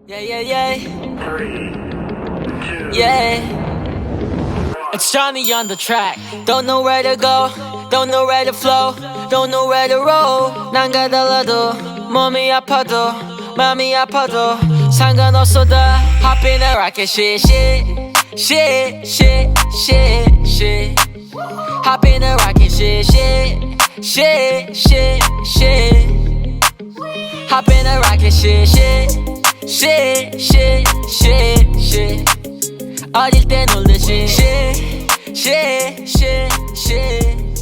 Yeah, yeah, yeah. Yeah. It's Johnny on the track. Don't know where to go, don't know where to flow, don't know where to roll. 난 가달라도 몸이 아파도 마음이 아파도 상관없어 다 Hop in a rocket shit, shit, shit, shit, shit, shit. Hop in a rocket shit, shit, shit, shit, shit. Hop in a rocket shit, shit, shit, shit, shit, shit. 어릴 때 놀듯이 shit, shit, shit, shit.